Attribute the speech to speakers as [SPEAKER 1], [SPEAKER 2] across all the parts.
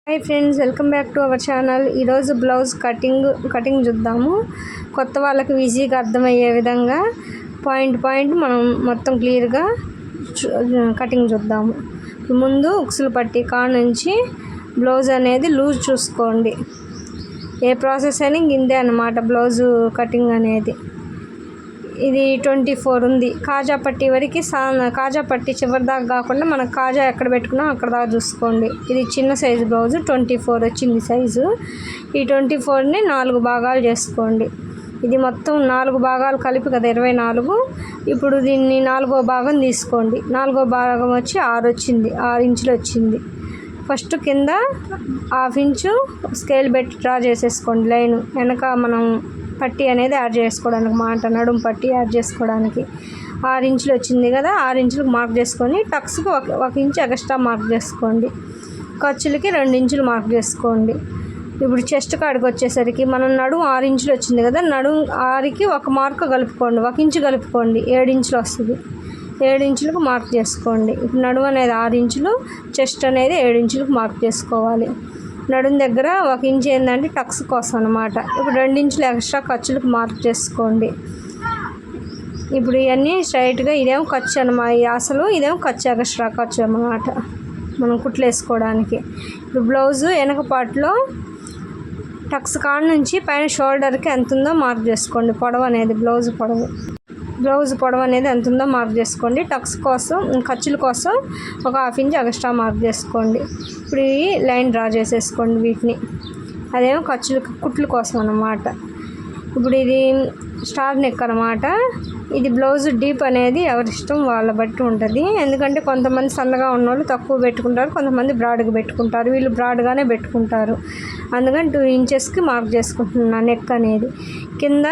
[SPEAKER 1] Hi friends, welcome back to our channel. ఈరోజు blouse cutting చూద్దాము. కొత్త వాళ్ళకి ఈజీగా అర్థమయ్యే విధంగా పాయింట్ మనం మొత్తం క్లియర్గా కటింగ్ చూద్దాము. ముందు ఉక్సులు పట్టి కాడ నుంచి బ్లౌజ్ అనేది లూజ్ చూసుకోండి. ఏ ప్రాసెస్ అయినా ఇందే అన్నమాట. బ్లౌజు కటింగ్ అనేది ఇది 24 ఉంది. కాజా పట్టి వరకు కాజా పట్టి చివరి దాకా కాకుండా మనకు కాజా ఎక్కడ పెట్టుకున్నాం అక్కడ దాకా చూసుకోండి. ఇది చిన్న సైజు బ్లౌజు 24 వచ్చింది సైజు. ఈ 24ని 4 భాగాలు చేసుకోండి. ఇది మొత్తం 4 భాగాలు కలిపి కదా 24. ఇప్పుడు దీన్ని 4వ భాగం తీసుకోండి. 4వ భాగం వచ్చి 6 వచ్చింది, 6 ఇంచులు వచ్చింది. ఫస్ట్ కింద 1/2 ఇంచు స్కేల్ పెట్టి డ్రా చేసేసుకోండి. లైన్ వెనక మనం పట్టి అనేది యాడ్ చేసుకోవడానికి నడుము పట్టి యాడ్ చేసుకోవడానికి 6 ఇంచులు వచ్చింది కదా. 6 ఇంచులకు మార్క్ చేసుకొని టక్స్కి 1 ఇంచు ఎక్స్ట్రా మార్క్ చేసుకోండి. ఖర్చులకి 2 ఇంచులు మార్క్ చేసుకోండి. ఇప్పుడు చెస్ట్ కాడికి వచ్చేసరికి మనం నడుము 6 ఇంచులు వచ్చింది కదా. నడుము 6కి 1 మార్క్ కలుపుకోండి, 1 ఇంచు కలుపుకోండి, 7 ఇంచులు వస్తుంది. 7 ఇంచులకు మార్క్ చేసుకోండి. ఇప్పుడు నడుము అనేది 6 ఇంచులు, చెస్ట్ అనేది 7 ఇంచులకు మార్క్ చేసుకోవాలి. నడుము దగ్గర 1 ఇంచు ఏంటంటే టక్స్ కోసం అనమాట. ఇప్పుడు 2 ఇంచులు ఎక్స్ట్రా ఖర్చులకు మార్క్ చేసుకోండి. ఇప్పుడు ఇవన్నీ స్ట్రైట్గా ఇదేమో ఖర్చు అనమాట. అసలు ఇదేమో ఖర్చు ఎక్స్ట్రా ఖర్చు అన్నమాట మనం కుట్లు వేసుకోవడానికి. ఇప్పుడు బ్లౌజు వెనక పార్ట్లో టక్స్ కాడ నుంచి పైన షోల్డర్కి ఎంత ఉందో మార్క్ చేసుకోండి. పొడవు అనేది బ్లౌజ్ పొడవు అనేది ఎంత ఉందో మార్క్ చేసుకోండి. టక్స్ కోసం ఖర్చుల కోసం 1/2 ఇంచు ఎక్స్ట్రా మార్క్ చేసుకోండి. ఇప్పుడు ఈ లైన్ డ్రా చేసేసుకోండి వీటిని. అదేమో కుట్ల కోసం అన్నమాట. ఇప్పుడు ఇది స్టార్ నెక్ అన్నమాట. ఇది బ్లౌజ్ డీప్ అనేది ఎవరిష్టం వాళ్ళ బట్టి ఉంటుంది. ఎందుకంటే కొంతమంది సన్నగా ఉన్నోళ్ళు తక్కువ పెట్టుకుంటారు, కొంతమంది బ్రాడ్గా పెట్టుకుంటారు. వీళ్ళు బ్రాడ్గానే పెట్టుకుంటారు. అందుకని 2 ఇంచెస్కి మార్క్ చేసుకుంటున్నాను. నెక్ అనేది కింద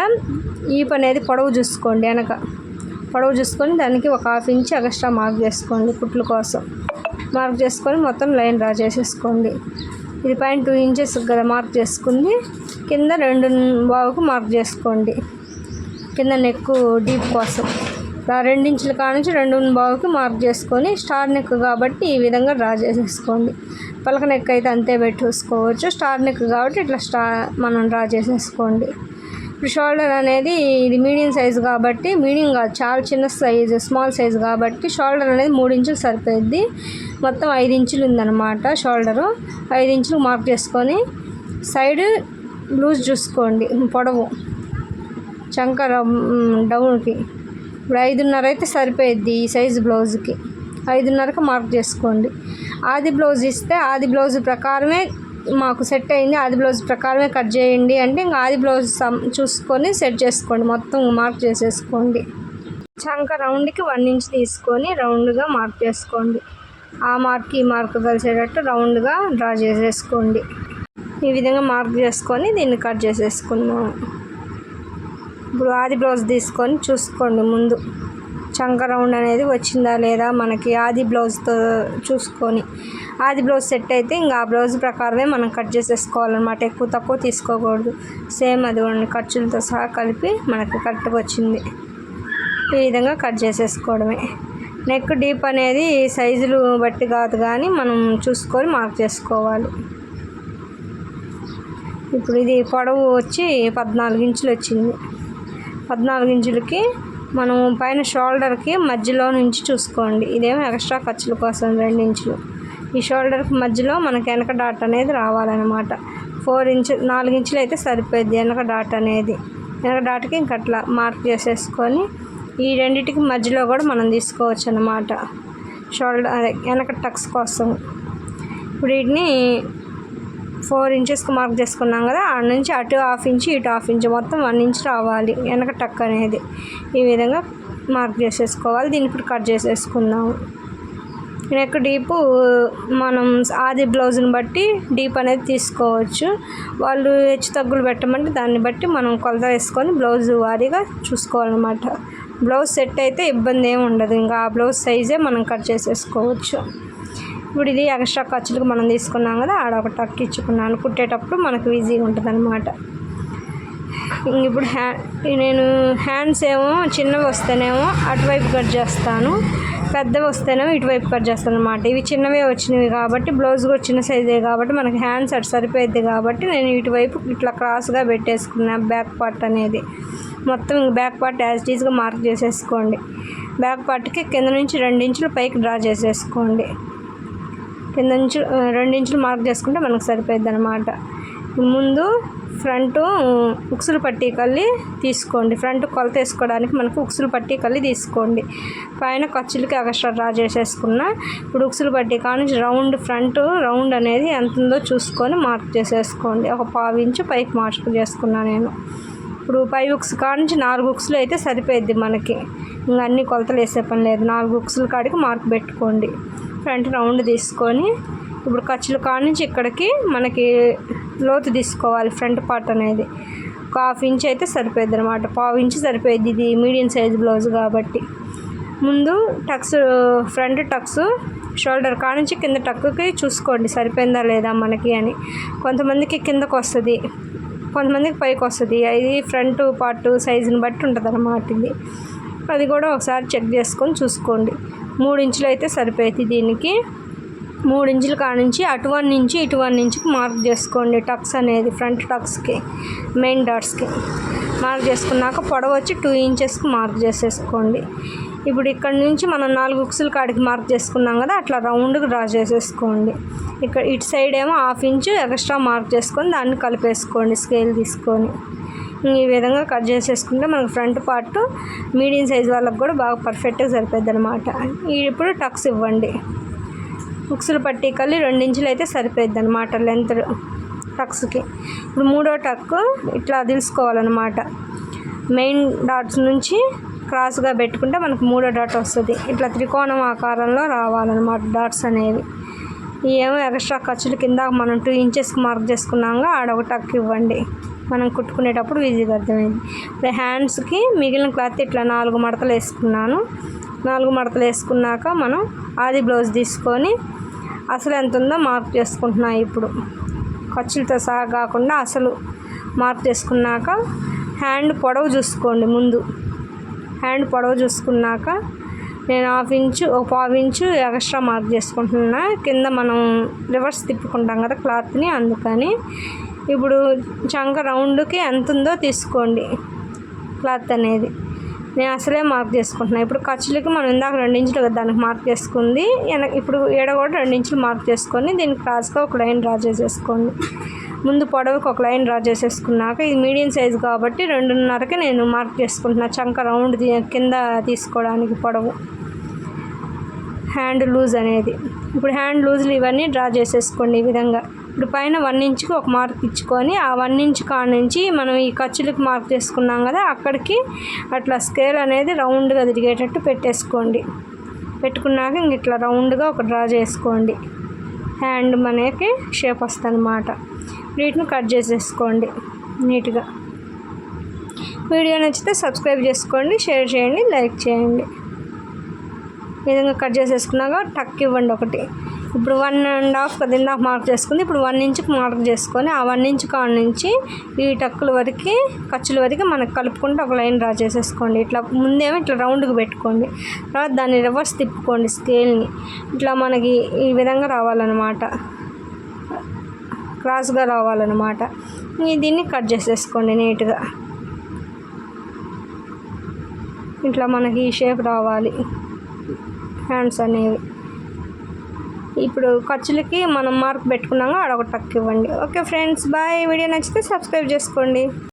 [SPEAKER 1] ఈప్ అనేది పొడవు చూసుకోండి. వెనక పొడవు చూసుకొని దానికి 1/2 ఇంచు ఎక్స్ట్రా మార్క్ చేసుకోండి. కుట్ల కోసం మార్క్ చేసుకొని మొత్తం లైన్ డ్రా చేసేసుకోండి. ఇది పైన 2 ఇంచెస్ కదా మార్క్ చేసుకుంది. కింద 2.25కు మార్క్ చేసుకోండి. కింద నెక్ డీప్ కోసం 2 ఇంచుల కాడ నుంచి 2.25కి మార్క్ చేసుకొని స్టార్ నెక్ కాబట్టి ఈ విధంగా డ్రా చేసేసుకోండి. పలక నెక్ అయితే అంతే పెట్టేసుకోవచ్చు. స్టార్ నెక్ కాబట్టి ఇట్లా మనం డ్రా చేసేసుకోండి. ఇప్పుడు షోల్డర్ అనేది ఇది మీడియం సైజు కాబట్టి, మీడియం కాదు చాలా చిన్న సైజు, స్మాల్ సైజు కాబట్టి షోల్డర్ అనేది 3 ఇంచులు సరిపోద్ది. మొత్తం 5 ఇంచులు ఉందన్నమాట షోల్డరు. 5 ఇంచులు మార్క్ చేసుకొని సైడ్ లూజ్ చూసుకోండి. పొడవు చంక డౌన్కి ఇప్పుడు 5.5 అయితే సరిపోయిద్ది. ఈ సైజు బ్లౌజ్కి 5.5కి మార్క్ చేసుకోండి. ఆది బ్లౌజ్ ఇస్తే ఆది బ్లౌజ్ ప్రకారమే మాకు సెట్ అయింది, ఆది బ్లౌజ్ ప్రకారమే కట్ చేయండి అంటే ఇంకా ఆది బ్లౌజ్ చూసుకొని సెట్ చేసుకోండి. మొత్తం మార్క్ చేసేసుకోండి. చంక రౌండ్కి 1 ఇంచ్ తీసుకొని రౌండ్గా మార్క్ చేసుకోండి. ఆ మార్క్ ఈ మార్క్ కలిసేటట్టు రౌండ్గా డ్రా చేసేసుకోండి. ఈ విధంగా మార్క్ చేసుకొని దీన్ని కట్ చేసేసుకున్నాము. ఇప్పుడు ఆది బ్లౌజ్ తీసుకొని చూసుకోండి. ముందు చంక రౌండ్ అనేది వచ్చిందా లేదా మనకి ఆది బ్లౌజ్తో చూసుకొని, ఆది బ్లౌజ్ సెట్ అయితే ఇంకా ఆ బ్లౌజ్ ప్రకారమే మనం కట్ చేసేసుకోవాలన్నమాట. ఎక్కువ తక్కువ తీసుకోకూడదు. సేమ్ అది ఖర్చులతో సహా కలిపి మనకి కరెక్ట్గా వచ్చింది. ఈ విధంగా కట్ చేసేసుకోవడమే. నెక్ డీప్ అనేది సైజులు బట్టి కాదు కానీ మనం చూసుకొని మార్క్ చేసుకోవాలి. ఇప్పుడు ఇది పొడవు వచ్చి 14 ఇంచులు వచ్చింది. 14 ఇంచులకి మనం పైన షోల్డర్కి మధ్యలో నుంచి చూసుకోండి. ఇదేమో ఎక్స్ట్రా ఖర్చుల కోసం 2 ఇంచులు. ఈ షోల్డర్కి మధ్యలో మనకి వెనక డాట్ అనేది రావాలన్నమాట. 4 ఇంచులు అయితే సరిపోద్ది వెనక డాట్ అనేది. వెనక డాట్కి ఇంక అట్లా మార్క్ చేసేసుకొని ఈ రెండింటికి మధ్యలో కూడా మనం తీసుకోవచ్చు అన్నమాట. షోల్డర్ అదే వెనక టక్స్ కోసం. ఇప్పుడు వీటిని 4 ఇంచెస్కి మార్క్ చేసుకున్నాం కదా. ఆడ నుంచి అటు 1/2 ఇంచు ఇటు 1/2 ఇంచు మొత్తం 1 ఇంచు రావాలి వెనక టక్ అనేది. ఈ విధంగా మార్క్ చేసేసుకోవాలి. దీన్ని ఇప్పుడు కట్ చేసేసుకుందాము. నెక్ డీపు మనం ఆది బ్లౌజ్ని బట్టి డీప్ అనేది తీసుకోవచ్చు. వాళ్ళు హెచ్చు తగ్గులు పెట్టమంటే దాన్ని బట్టి మనం కొలత వేసుకొని బ్లౌజ్ వారీగా చూసుకోవాలన్నమాట. బ్లౌజ్ సెట్ అయితే ఇబ్బంది ఏమి ఉండదు. ఇంకా ఆ బ్లౌజ్ సైజే మనం కట్ చేసేసుకోవచ్చు. ఇప్పుడు ఇది ఎక్స్ట్రా ఖర్చులకు మనం తీసుకున్నాం కదా, ఆడ ఒక టక్ ఇచ్చుకున్నాను. కుట్టేటప్పుడు మనకు ఈజీగా ఉంటుంది అనమాట. ఇప్పుడు నేను హ్యాండ్స్ ఏమో చిన్నవి వస్తేనేమో అటువైపు కట్ చేస్తాను, పెద్దవి వస్తేనేమో ఇటువైపు కట్ చేస్తాను అనమాట. ఇవి చిన్నవే వచ్చినవి కాబట్టి బ్లౌజ్ కూడా చిన్న సైజే కాబట్టి మనకి హ్యాండ్స్ అటు సరిపోయింది కాబట్టి నేను ఇటువైపు ఇట్లా క్రాస్గా పెట్టేసుకున్నా. బ్యాక్ పార్ట్ అనేది మొత్తం బ్యాక్ పార్ట్ యాజ్ ఇట్ ఈజ్గా మార్క్ చేసేసుకోండి. బ్యాక్ పార్ట్కి కింద నుంచి 2 ఇంచులు పైకి డ్రా చేసేసుకోండి. కింద నుంచి 2 ఇంచులు మార్క్ చేసుకుంటే మనకు సరిపోద్ది అనమాట. ముందు ఫ్రంట్ ఉక్సులు పట్టీ కల్లి తీసుకోండి. ఫ్రంట్ కొలత వేసుకోవడానికి మనకు ఉక్సులు పట్టీ కల్లి తీసుకోండి. పైన ఖర్చులకి ఎక్స్ట్రా డ్రా చేసేసుకున్న. ఇప్పుడు ఉక్సులు పట్టీ కానీ రౌండ్ ఫ్రంట్ రౌండ్ అనేది ఎంత ఉందో చూసుకొని మార్క్ చేసేసుకోండి. ఒక 1/2 ఇంచు పైకి మార్క్ చేసుకున్నా నేను. ఇప్పుడు పై ఉక్స్ కాడ నుంచి 4 ఉక్సులు అయితే సరిపోద్ది మనకి. ఇంకా అన్ని కొలతలు వేసే పని లేదు. 4 ఉక్సుల కాడికి మార్క్ పెట్టుకోండి. ఫ్రంట్ రౌండ్ తీసుకొని ఇప్పుడు ఖర్చుల కాడ నుంచి ఇక్కడికి మనకి లోతు తీసుకోవాలి. ఫ్రంట్ పార్ట్ అనేది 1/2 ఇంచ్ అయితే సరిపోద్ది అనమాట. 1/2 ఇంచ్ సరిపోద్ది. ఇది మీడియం సైజ్ బ్లౌజ్ కాబట్టి. ముందు టక్స్ ఫ్రంట్ టక్స్ షోల్డర్ కాడ నుంచి కింద టక్కుకి చూసుకోండి సరిపోయిందా లేదా మనకి అని. కొంతమందికి కిందకు వస్తుంది, కొంతమందికి పైకి వస్తుంది. అది ఫ్రంట్ పార్ట్ సైజుని బట్టి ఉంటుంది అన్నమాట. ఇది అది కూడా ఒకసారి చెక్ చేసుకొని చూసుకోండి. 3 ఇంచులు అయితే సరిపోతుంది దీనికి. 3 ఇంచుల కాడ నుంచి అటు 1 ఇంచు ఇటు 1 ఇంచుకి మార్క్ చేసుకోండి. టక్స్ అనేది ఫ్రంట్ టక్స్కి మెయిన్ డాట్స్కి మార్క్ చేసుకున్నాక పొడవు వచ్చి 2 ఇంచెస్కి మార్క్ చేసేసుకోండి. ఇప్పుడు ఇక్కడ నుంచి మనం 4 ఉక్సుల కాడికి మార్క్ చేసుకున్నాం కదా, అట్లా రౌండ్గా డ్రా చేసేసుకోండి. ఇక్కడ ఇటు సైడ్ ఏమో 1/2 ఇంచు ఎక్స్ట్రా మార్క్ చేసుకొని దాన్ని కలిపేసుకోండి స్కేల్ తీసుకొని. ఈ విధంగా కట్ చేసేసుకుంటే మనకు ఫ్రంట్ పార్ట్ మీడియం సైజ్ వాళ్ళకి కూడా బాగా పర్ఫెక్ట్గా సరిపోద్ది అనమాట. ఇప్పుడు టక్స్ ఇవ్వండి. ఉక్సులు పట్టీ కల్లి 2 ఇంచులు అయితే సరిపోద్ది అనమాట లెంత్ టక్స్కి. ఇప్పుడు 3వ టక్ ఇట్లా తెలుసుకోవాలన్నమాట. మెయిన్ డాట్స్ నుంచి క్రాస్గా పెట్టుకుంటే మనకు 3వ డాట్ వస్తుంది. ఇట్లా త్రికోణం ఆకారంలో రావాలన్నమాట డాట్స్ అనేవి. ఏమో ఎక్స్ట్రా ఖర్చులు కింద మనం 2 ఇంచెస్కి మార్క్ చేసుకున్నాక ఆడొక టక్ ఇవ్వండి. మనం కుట్టుకునేటప్పుడు ఈజీగా అర్థమైంది. ఇప్పుడు హ్యాండ్స్కి మిగిలిన క్లాత్ ఇట్లా 4 మడతలు వేసుకున్నాను. 4 మడతలు వేసుకున్నాక మనం ఆది బ్లౌజ్ తీసుకొని అసలు ఎంత ఉందో మార్క్ చేసుకుంటున్నా. ఇప్పుడు ఖర్చులతో సహా కాకుండా అసలు మార్క్ చేసుకున్నాక హ్యాండ్ పొడవు చూసుకోండి. ముందు హ్యాండ్ పొడవు చూసుకున్నాక నేను 1/2 ఇంచు 1/4 ఇంచు ఎక్స్ట్రా మార్క్ చేసుకుంటున్నా. కింద మనం రివర్స్ తిప్పుకుంటాం కదా క్లాత్ని, అందుకని. ఇప్పుడు చంక రౌండ్కి ఎంత ఉందో తీసుకోండి క్లాత్ అనేది. నేను అసలే మార్క్ చేసుకుంటున్నాను. ఇప్పుడు ఖర్చులకి మనం ఇందాక 2 ఇంచులు దానికి మార్క్ చేసుకుంది. ఇప్పుడు ఈడ కూడా 2 ఇంచులు మార్క్ చేసుకొని దీనికి క్రాస్గా ఒక లైన్ డ్రా చేసేసుకోండి. ముందు పొడవుకి ఒక లైన్ డ్రా చేసేసుకున్నాక ఇది మీడియం సైజు కాబట్టి 2.5కి నేను మార్క్ చేసుకుంటున్నాను. చంక రౌండ్ కింద తీసుకోవడానికి పొడవు హ్యాండ్ లూజ్ అనేది. ఇప్పుడు హ్యాండ్ లూజ్లు ఇవన్నీ డ్రా చేసేసుకోండి ఈ విధంగా. ఇప్పుడు పైన 1 ఇంచుకి ఒక మార్క్ ఇచ్చుకొని ఆ 1 ఇంచు కాడ నుంచి మనం ఈ ఖర్చులకు మార్క్ చేసుకున్నాం కదా, అక్కడికి అట్లా స్కేల్ అనేది రౌండ్గా తిరిగేటట్టు పెట్టేసుకోండి. పెట్టుకున్నాక ఇంక ఇట్లా రౌండ్గా ఒక డ్రా చేసుకోండి. హ్యాండ్ మనకి షేప్ వస్తుంది అన్నమాట. వీటిని కట్ చేసేసుకోండి నీట్గా. వీడియో నచ్చితే సబ్స్క్రైబ్ చేసుకోండి, షేర్ చేయండి, లైక్ చేయండి. ఈ విధంగా కట్ చేసేసుకున్నాక టక్ ఇవ్వండి ఒకటి. ఇప్పుడు 1.5 10 మార్క్ చేసుకుంది. ఇప్పుడు 1 ఇంచుకి మార్క్ చేసుకొని ఆ 1 ఇంచు కాడ నుంచి ఈ టక్కుల వరకు ఖర్చుల వరకు మనకు కలుపుకుంటూ ఒక లైన్ డ్రా చేసేసుకోండి. ఇట్లా ముందేమో ఇట్లా రౌండ్గా పెట్టుకోండి. తర్వాత దాన్ని రివర్స్ తిప్పుకోండి స్కేల్ని. ఇట్లా మనకి ఈ విధంగా రావాలన్నమాట, క్రాస్గా రావాలన్నమాట. దీన్ని కట్ చేసేసుకోండి నీట్గా. ఇట్లా మనకి ఈ షేప్ రావాలి హ్యాండ్స్ అనేవి. ఇప్పుడు ఖర్చులకి మనం మార్క్ పెట్టుకున్నాక ఆడొక టక్ ఇవ్వండి. Okay friends, bye. వీడియో నచ్చితే సబ్స్క్రైబ్ చేసుకోండి.